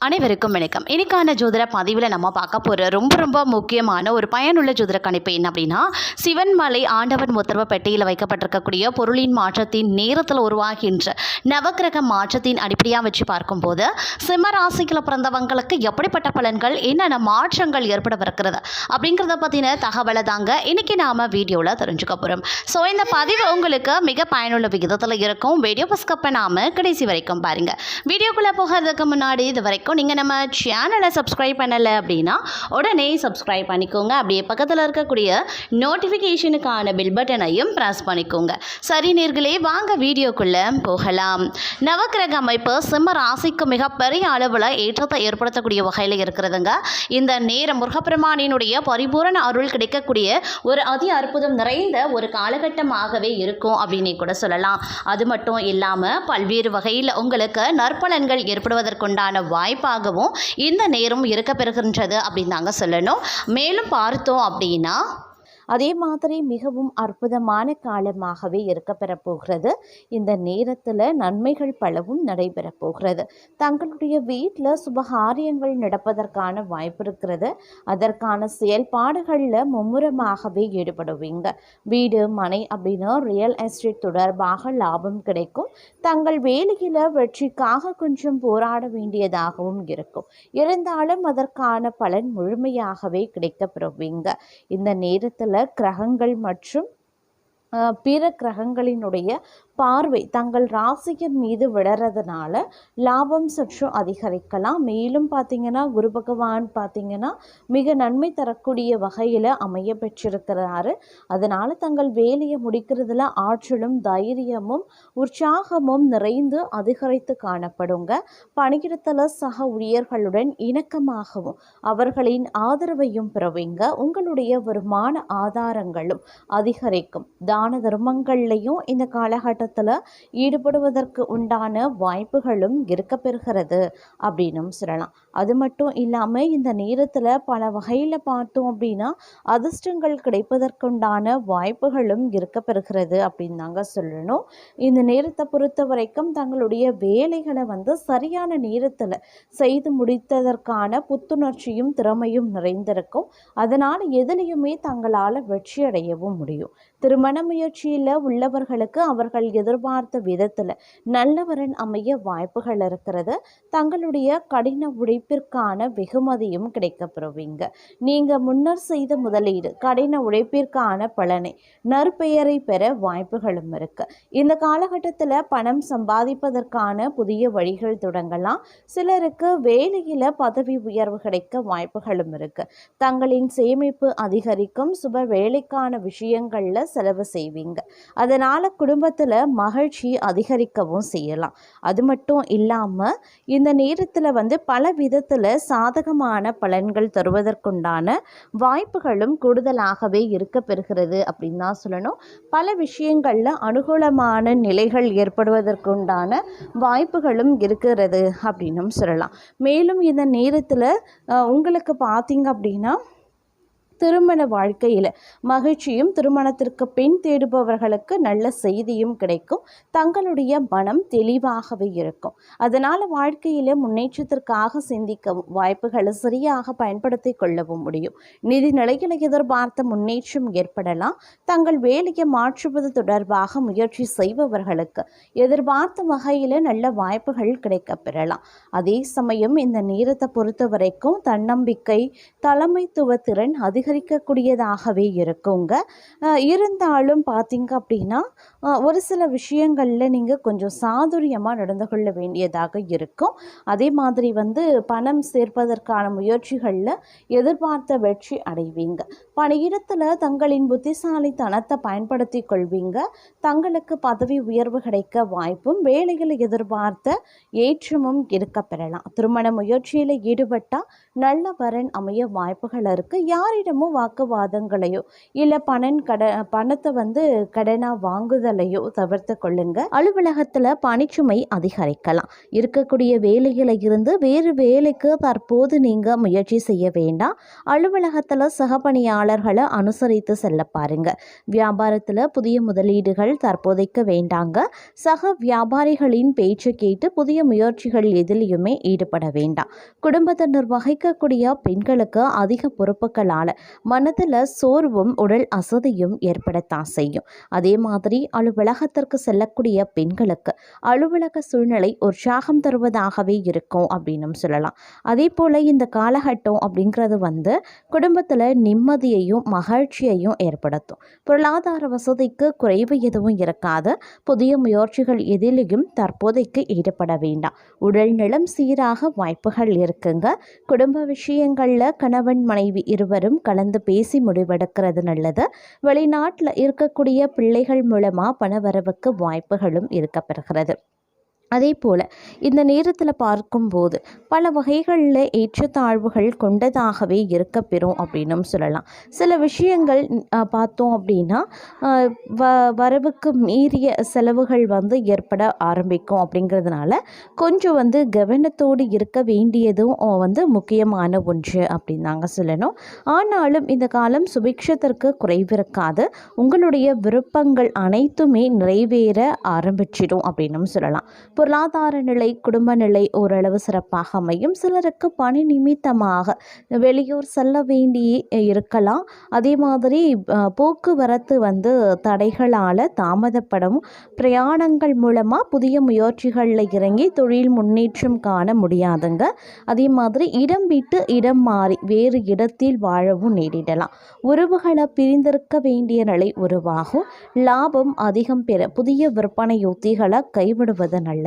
அனைவருக்கும் வணக்கம். இன்னைக்கான ஜோதிட பதிவில் நம்ம பார்க்க போகிற ரொம்ப முக்கியமான ஒரு பயனுள்ள ஜோதிட கணிப்பு என்ன அப்படின்னா, சிவன்மலை ஆண்டவன் உத்தரவு பெட்டியில் வைக்கப்பட்டிருக்கக்கூடிய பொருளின் மாற்றத்தின் நேரத்தில் உருவாகின்ற நவக்கிரக மாற்றத்தின் அடிப்படையாக வச்சு பார்க்கும்போது சிம்ம ராசியில் பிறந்தவங்களுக்கு எப்படிப்பட்ட பலன்கள், என்னென்ன மாற்றங்கள் ஏற்படவிருக்கிறது அப்படிங்கிறத பற்றின தகவலை தாங்க இன்னைக்கு நாம் வீடியோவில் தெரிஞ்சுக்க போகிறோம். ஸோ இந்த பதிவு உங்களுக்கு மிக பயனுள்ள விகிதத்தில் இருக்கும். வீடியோ பஸ்கப்பை நாம் கடைசி வரைக்கும் பாருங்கள். வீடியோக்குள்ளே போகிறதுக்கு முன்னாடி இது வரைக்கும் நீங்கள் நம்ம சேனலை சப்ஸ்கிரைப் பண்ணலை அப்படின்னா உடனே சப்ஸ்கிரைப் பண்ணிக்கோங்க. அப்படியே பக்கத்தில் இருக்கக்கூடிய நோட்டிஃபிகேஷனுக்கான பில் பட்டனையும் ப்ரெஸ் பண்ணிக்கோங்க. சரி நேர்களே, வாங்க வீடியோக்குள்ளே போகலாம். நவக்கிரக அமைப்பு சிம்ம ராசிக்கு மிகப்பெரிய அளவில் ஏற்றத்தை ஏற்படுத்தக்கூடிய வகையில் இருக்கிறதுங்க. இந்த நேரம் முருகப்பெருமானினுடைய பரிபூரண அருள் கிடைக்கக்கூடிய ஒரு அதி அற்புதம் நிறைந்த ஒரு காலகட்டமாகவே இருக்கும் அப்படின்னு கூட சொல்லலாம். அது மட்டும் இல்லாமல் பல்வேறு வகையில் உங்களுக்கு நற்பலன்கள் ஏற்படுவதற்குண்டான வாய்ப்பாகவும் இந்த நேரம் இருக்க பெறுகின்றது அப்படின்னு தாங்க சொல்லணும். மேலும் பார்த்தோம் அப்படின்னா அதே மாதிரி மிகவும் அற்புதமான காலமாகவே இருக்கப்பெறப் போகிறது. இந்த நேரத்தில் நன்மைகள் பலவும் நடைபெறப் போகிறது. தங்களுடைய வீட்டில் சுபகாரியங்கள் நடப்பதற்கான வாய்ப்பு இருக்கிறது. அதற்கான செயல்பாடுகளில் மும்முரமாகவே ஈடுபடுவீங்க. வீடு மனை அப்படின்னா ரியல் எஸ்டேட் தொடர்பாக லாபம் கிடைக்கும். தங்கள் வேலையில் வெற்றிக்காக கொஞ்சம் போராட வேண்டியதாகவும் இருக்கும். இருந்தாலும் அதற்கான பலன் முழுமையாகவே கிடைக்கப்பெறுவீங்க. இந்த நேரத்தில் கிரகங்கள் மற்றும் பிற கிரகங்களினுடைய பார்வை தங்கள் ராசியின் மீது விடுறதுனால லாபம் சற்று அதிகரிக்கலாம். மேலும் பார்த்திங்கன்னா குரு பகவான் பார்த்திங்கன்னா மிக நன்மை தரக்கூடிய வகையில் அமைய பெற்றிருக்கிறாரு. அதனால் தங்கள் வேலையை முடிக்கிறதுல ஆற்றலும் தைரியமும் உற்சாகமும் நிறைந்து அதிகரித்து காணப்படுங்க. பணியிடத்தில் சக ஊழியர்களுடன் இணக்கமாகவும் அவர்களின் ஆதரவையும் பெறுவீங்க. உங்களுடைய வருமான ஆதாரங்களும் அதிகரிக்கும். தான தர்மங்கள்லையும் இந்த காலகட்டத்தில் ஈடுபடுவதற்கு உண்டான வாய்ப்புகளும் இருக்க பெறுகிறது அப்படின்னும் சொல்லலாம். அது மட்டும் இல்லாமல் இந்த நேரத்தில் பல வகையில் பார்த்தோம் அப்படின்னா அதிர்ஷ்டங்கள் கிடைப்பதற்குண்டான வாய்ப்புகளும் இருக்க பெறுகிறது அப்படின்னு தாங்க சொல்லணும். இந்த நேரத்தை பொறுத்த வரைக்கும் தங்களுடைய வேலைகளை சரியான நேரத்தில் செய்து முடித்ததற்கான புத்துணர்ச்சியும் திறமையும் நிறைந்திருக்கும். அதனால் எதிலையுமே தங்களால் வெற்றி அடையவும் முடியும். திருமண முயற்சியில் உள்ளவர்களுக்கு அவர்கள் எதிர்பார்த்த விதத்தில் நல்லவரன் அமைய வாய்ப்புகள் இருக்கிறது. தங்களுடைய கடின உழைப்பிற்கான வெகுமதியும் கிடைக்கப்பெறுவீங்க. நீங்கள் முன்னர் செய்த முதலீடு கடின உழைப்பிற்கான பலனை நற்பெயரை பெற வாய்ப்புகளும் இருக்கு. இந்த காலகட்டத்தில் பணம் சம்பாதிப்பதற்கான புதிய வழிகள் தொடங்கலாம். சிலருக்கு வேலையில் பதவி உயர்வு கிடைக்க வாய்ப்புகளும் இருக்கு. தங்களின் சேமிப்பு அதிகரிக்கும். சுப வேலைக்கான விஷயங்களில் செலவு செய்வீங்க. அதனால் குடும்பத்தில் மகிழ்ச்சி அதிகரிக்கவும் செய்யலாம். அது மட்டும் இல்லாமல் இந்த நேரத்தில் பல விதத்தில் சாதகமான பலன்கள் தருவதற்குண்டான வாய்ப்புகளும் கூடுதலாகவே இருக்க பெறுகிறது அப்படின்னு தான் சொல்லணும். பல விஷயங்களில் அனுகூலமான நிலைகள் ஏற்படுவதற்குண்டான வாய்ப்புகளும் இருக்கிறது அப்படின்னும் சொல்லலாம். மேலும் இந்த நேரத்தில் உங்களுக்கு பார்த்தீங்க அப்படின்னா திருமண வாழ்க்கையில் மகிழ்ச்சியும், திருமணத்திற்கு பெண் தேடுபவர்களுக்கு நல்ல செய்தியும் கிடைக்கும். தங்களுடைய மனம் தெளிவாகவே இருக்கும். அதனால் வாழ்க்கையில் முன்னேற்றத்திற்காக சிந்திக்கவும் வாய்ப்புகளை சரியாக பயன்படுத்தி கொள்ளவும் முடியும். நிதி நிலையில் எதிர்பார்த்த முன்னேற்றம் ஏற்படலாம். தங்கள் வேலையை மாற்றுவது தொடர்பாக முயற்சி செய்பவர்களுக்கு எதிர்பார்த்த வகையில் நல்ல வாய்ப்புகள் கிடைக்க பெறலாம். அதே சமயம் இந்த நேரத்தை பொறுத்த வரைக்கும் தன்னம்பிக்கை, தலைமைத்துவ திறன் அதிகரிக்கக்கூடியதாகவே இருக்குங்க. இருந்தாலும் பார்த்தீங்க அப்படின்னா ஒரு சில விஷயங்களில் நீங்கள் கொஞ்சம் சாதுரியமாக நடந்து கொள்ள வேண்டியதாக இருக்கும். அதே மாதிரி பணம் சேர்ப்பதற்கான முயற்சிகளில் எதிர்பார்த்த வெற்றி அடைவீங்க. பணியிடத்தில் தங்களின் புத்திசாலித்தனத்தை பயன்படுத்தி கொள்வீங்க. தங்களுக்கு பதவி உயர்வு கிடைக்க வாய்ப்பும், வேலையில் எதிர்பார்த்த ஏற்றமும் இருக்க பெறலாம். திருமண முயற்சியில் ஈடுபட்டால் நல்ல வரன் அமைய வாய்ப்புகள் இருக்குது. யாரிடம் தினமும் வாக்குவாதங்களையோ இல்லை பணத்தை கடனாக வாங்குதலையோ தவிர்த்து கொள்ளுங்க. அலுவலகத்தில் பணிச்சுமை அதிகரிக்கலாம். இருக்கக்கூடிய வேலையில இருந்து வேறு வேலைக்கு தற்போது நீங்கள் முயற்சி செய்ய வேண்டாம். அலுவலகத்தில் சக பணியாளர்களை அனுசரித்து செல்ல பாருங்க. வியாபாரத்தில் புதிய முதலீடுகள் தற்போதைக்கு வேண்டாங்க. சக வியாபாரிகளின் பேச்சு கேட்டு புதிய முயற்சிகள் எதிலையுமே ஈடுபட வேண்டாம். குடும்பத்தினர் வகிக்கக்கூடிய பெண்களுக்கு அதிக பொறுப்புகளால் மனதில் சோர்வும் உடல் அசதியும் ஏற்படத்தான் செய்யும். அதே மாதிரி அலுவலகத்திற்கு செல்லக்கூடிய பெண்களுக்கு அலுவலக சூழ்நிலை உற்சாகம் தருவதாகவே இருக்கும் அப்படின்னு சொல்லலாம். அதே போல் இந்த காலகட்டம் அப்படிங்கிறது குடும்பத்தில் நிம்மதியையும் மகிழ்ச்சியையும் ஏற்படுத்தும். பொருளாதார வசதிக்கு குறைவு எதுவும் இருக்காது. புதிய முயற்சிகள் எதிலையும் தற்போதைக்கு ஈடுபட வேண்டாம். உடல் நலம் சீராக வாய்ப்புகள் இருக்குங்க. குடும்ப விஷயங்களில் கணவன் மனைவி இருவரும் கலந்து பேசி முடிவெடுக்கிறது நல்லது. வெளிநாட்டில் இருக்கக்கூடிய பிள்ளைகள் மூலமாக பணவரவுக்கு வாய்ப்புகளும் இருக்கப்பெறுகிறது. அதே போல் இந்த நேரத்தில் பார்க்கும்போது பல வகைகளில் ஏற்றத்தாழ்வுகள் கொண்டதாகவே இருக்கப்பெறும் அப்படின்னும் சொல்லலாம். சில விஷயங்கள் பார்த்தோம் அப்படின்னா வரவுக்கு மீறிய செலவுகள் ஏற்பட ஆரம்பிக்கும். அப்படிங்கிறதுனால கொஞ்சம் கவனத்தோடு இருக்க வேண்டியதும் முக்கியமான ஒன்று அப்படின்னு தாங்க சொல்லணும். ஆனாலும் இந்த காலம் சுபிக்ஷத்திற்கு குறைவிருக்காது. உங்களுடைய விருப்பங்கள் அனைத்துமே நிறைவேற ஆரம்பிச்சிடும் அப்படின்னும் சொல்லலாம். பொருளாதார நிலை, குடும்ப நிலை ஓரளவு சிறப்பாக அமையும். சிலருக்கு பணி நிமித்தமாக வெளியூர் செல்ல வேண்டி இருக்கலாம். அதே மாதிரி போக்குவரத்து தடைகளால் தாமதப்படும். பிரயாணங்கள் மூலமாக புதிய முயற்சிகளில் இறங்கி தொழில் முன்னேற்றம் காண முடியாதுங்க. அதே மாதிரி இடம் விட்டு இடம் மாறி வேறு இடத்தில் வாழவும் நேரிடலாம். உறவுகளை பிரிந்திருக்க வேண்டிய நிலை உருவாகும். லாபம் அதிகம் பெற புதிய விற்பனை யுத்திகளை கைவிடுவது நல்லது.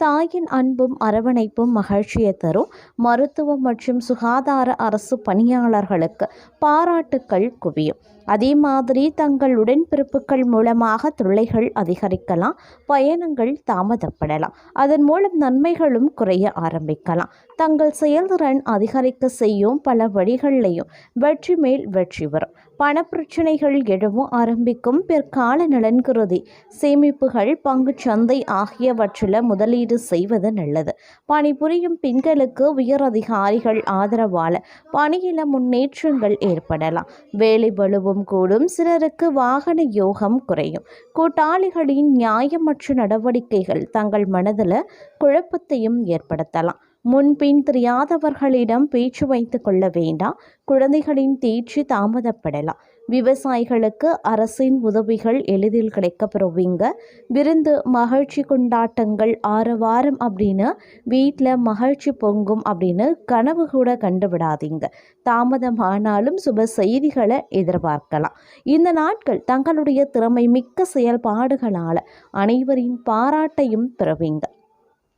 தாயின் அன்பும் அரவணைப்பும் மகிழ்ச்சியை தரும். மருத்துவம் மற்றும் சுகாதார அரசு பணியாளர்களுக்கு பாராட்டுக்கள் குவியும். அதே மாதிரி தங்கள் உடன்பிறப்புகள் மூலமாக தொல்லைகள் அதிகரிக்கலாம். பயணங்கள் தாமதப்படலாம். அதன் மூலம் நன்மைகளும் குறைய ஆரம்பிக்கலாம். தங்கள் செயல்திறன் அதிகரிக்க செய்யும் பல வழிகளிலையும் வெற்றி மேல் வெற்றி வரும். பணப்பிரச்சனைகள் எழவும் ஆரம்பிக்கும். பிற்கால நலன் கருதி சேமிப்புகள், பங்குச்சந்தை ஆகியவற்றில் முதலீடு செய்வது நல்லது. பணிபுரியும் பெண்களுக்கு உயர் அதிகாரிகள் ஆதரவால் பணியில முன்னேற்றங்கள் ஏற்படலாம். வேலை பளுவும் கூடும். சிலருக்கு வாகன யோகம் குறையும். கூட்டாளிகளின் நியாயமற்ற நடவடிக்கைகள் தங்கள் மனதில் குழப்பத்தையும் ஏற்படுத்தலாம். முன்பின் தெரியாதவர்களிடம் பேச்சு வைத்து கொள்ள வேண்டாம். குழந்தைகளின் தேர்ச்சி தாமதப்படலாம். விவசாயிகளுக்கு அரசின் உதவிகள் எளிதில் கிடைக்கப்பெறுவீங்க. விருந்து, மகிழ்ச்சி கொண்டாட்டங்கள், ஆரவாரம் அப்படின்னு வீட்டில் மகிழ்ச்சி பொங்கும் அப்படின்னு கனவு கூட கண்டுவிடாதீங்க. தாமதமானாலும் சுப செய்திகளை எதிர்பார்க்கலாம். இந்த நாட்கள் தங்களுடைய திறமை மிக்க செயல்பாடுகளால் அனைவரின் பாராட்டையும் பெறுவீங்க.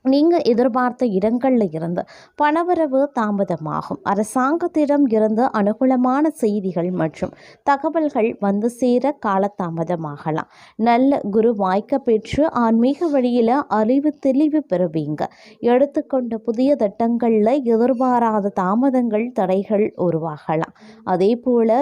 நீங்கள் எதிர்பார்த்த இடங்களில் இருந்து பணவரவு தாமதமாகும். அரசாங்கத்திடம் இருந்து அனுகூலமான செய்திகள் மற்றும் தகவல்கள் சேர காலதாமதமாகலாம். நல்ல குரு வாய்க்க பெற்று ஆன்மீக வழியில் அறிவு தெளிவு பெறுவீங்க. எடுத்துக்கொண்ட புதிய திட்டங்களில் எதிர்பாராத தாமதங்கள், தடைகள் உருவாகலாம். அதே போல்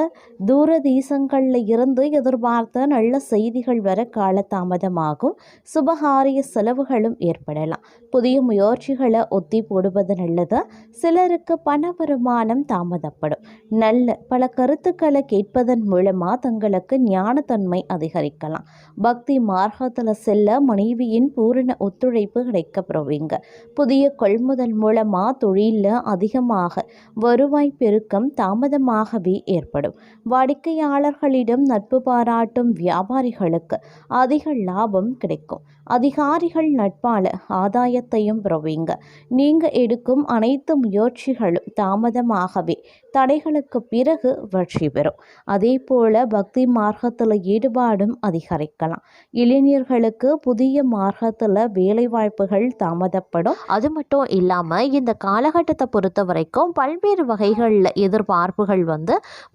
தூர தேசங்களில் இருந்து எதிர்பார்த்த நல்ல செய்திகள் வர காலதாமதமாகும். சுபகாரிய செலவுகளும் ஏற்படலாம். புதிய முயற்சிகளை ஒத்தி போடுவது நல்லது. சிலருக்கு பண வருமானம் தாமதப்படும். நல்ல பல கருத்துக்களை கேட்பதன் மூலமாக தங்களுக்கு ஞானத்தன்மை அதிகரிக்கலாம். பக்தி மார்க்கத்தில் செல்ல மனைவியின் பூரண ஒத்துழைப்பு கிடைக்கப்பெறுவீங்க. புதிய கொள்முதல் மூலமாக தொழிலில் அதிகமாக வருவாய் பெருக்கம் தாமதமாகவே ஏற்படும். வாடிக்கையாளர்களிடம் நட்பு பாராட்டும் வியாபாரிகளுக்கு அதிக லாபம் கிடைக்கும். அதிகாரிகள் நட்பால் ஆதாயத்தையும் பெறுவீங்க. நீங்கள் எடுக்கும் அனைத்து முயற்சிகளும் தாமதமாகவே தடைகளுக்கு பிறகு வெற்றி பெறும். அதே போல பக்தி மார்க்கத்தில் ஈடுபாடும் அதிகரிக்கலாம். இளைஞர்களுக்கு புதிய மார்க்கத்தில் வேலைவாய்ப்புகள் தாமதப்படும். அது மட்டும் இல்லாமல் இந்த காலகட்டத்தை பொறுத்த வரைக்கும் பல்வேறு வகைகளில் எதிர்பார்ப்புகள்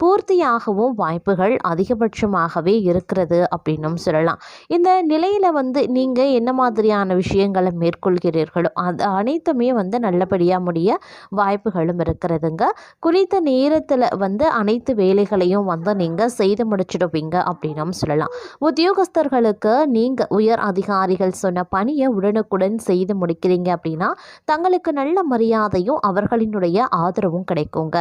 பூர்த்தியாகவும் வாய்ப்புகள் அதிகபட்சமாகவே இருக்கிறது அப்படின்னும் சொல்லலாம். இந்த நிலையில் நீங்கள் நீங்கள் என்ன மாதிரியான விஷயங்களை மேற்கொள்கிறீர்களோ அது அனைத்துமே வந்து நல்லபடியாக முடிய வாய்ப்புகளும் இருக்கிறதுங்க. குறித்த நேரத்தில் வந்து அனைத்து வேலைகளையும் வந்து நீங்கள் செய்து முடிச்சிடுவீங்க அப்படின்னும் சொல்லலாம். உத்தியோகஸ்தர்களுக்கு நீங்கள் உயர் அதிகாரிகள் சொன்ன பணியை உடனுக்குடன் செய்து முடிக்கிறீங்க அப்படின்னா தங்களுக்கு நல்ல மரியாதையும் அவர்களினுடைய ஆதரவும் கிடைக்குங்க.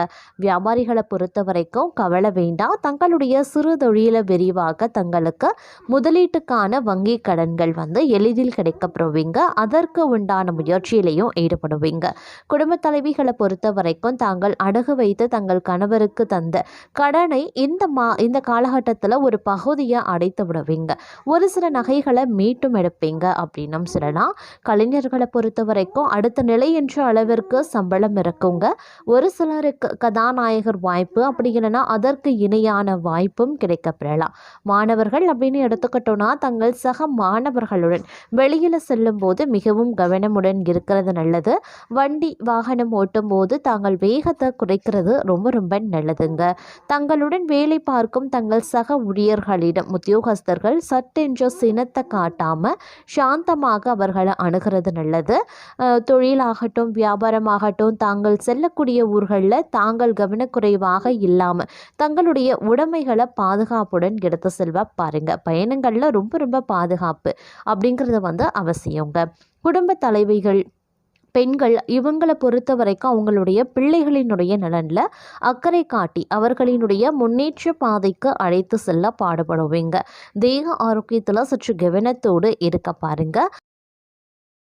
வியாபாரிகளை பொறுத்த வரைக்கும் கவலை வேண்டாம். தங்களுடைய சிறு தொழிலை விரிவாக தங்களுக்கு முதலீட்டுக்கான வங்கி கடன்கள் வந்து எளிதில் கிடைக்கப்பெறுவீங்க. அதற்கு உண்டான முயற்சியிலையும் ஈடுபடுவீங்க. குடும்ப தலைவிகளை பொறுத்த வரைக்கும் தாங்கள் அடகு வைத்து தங்கள் கணவருக்கு தந்த கடனை இந்த காலகட்டத்தில் ஒரு பகுதியை அடைத்து விடுவீங்க. ஒரு சில நகைகளை மீட்டும் எடுப்பீங்க அப்படின்னும் சொல்லலாம். கலைஞர்களை பொறுத்த வரைக்கும் அடுத்த நிலை என்ற அளவிற்கு சம்பளம் இருக்குங்க. ஒரு சிலருக்கு கதாநாயகர் வாய்ப்பு, அப்படி இல்லைன்னா அதற்கு இணையான வாய்ப்பும் கிடைக்கப்பெறலாம். மாணவர்கள் அப்படின்னு எடுத்துக்கிட்டோன்னா தங்கள் சக மாணவர்களுடன் வெளியில் செல்லும் போது மிகவும் கவனமுடன் இருக்கிறது நல்லது. வண்டி வாகனம் ஓட்டும் போது தாங்கள் வேகத்தை குறைக்கிறது ரொம்ப ரொம்ப நல்லதுங்க. தங்களுடன் வேலை பார்க்கும் தங்கள் சக ஊழியர்களிடம் உத்தியோகஸ்தர்கள் சட்டென்ற சினத்தை காட்டாம சாந்தமாக அவர்களை அணுகிறது நல்லது. தொழிலாகட்டும் வியாபாரமாகட்டும் தாங்கள் செல்லக்கூடிய ஊர்களில் தாங்கள் கவனக்குறைவாக இல்லாமல் தங்களுடைய உடைமைகளை பாதுகாப்புடன் எடுத்து செல்வ பாருங்க. பயணங்களில் ரொம்ப ரொம்ப பாதுகாப்பு அப்படிங்கிறது வந்து அவசியங்க. குடும்ப தலைவிகள் பெண்கள் இவங்களை பொறுத்த வரைக்கும் அவங்களுடைய பிள்ளைகளினுடைய நலனில் அக்கறை காட்டி அவர்களினுடைய முன்னேற்ற பாதைக்கு அழைத்து செல்ல பாடுபடுவீங்க. தேக ஆரோக்கியத்தில் சற்று கவனத்தோடு இருக்க பாருங்க.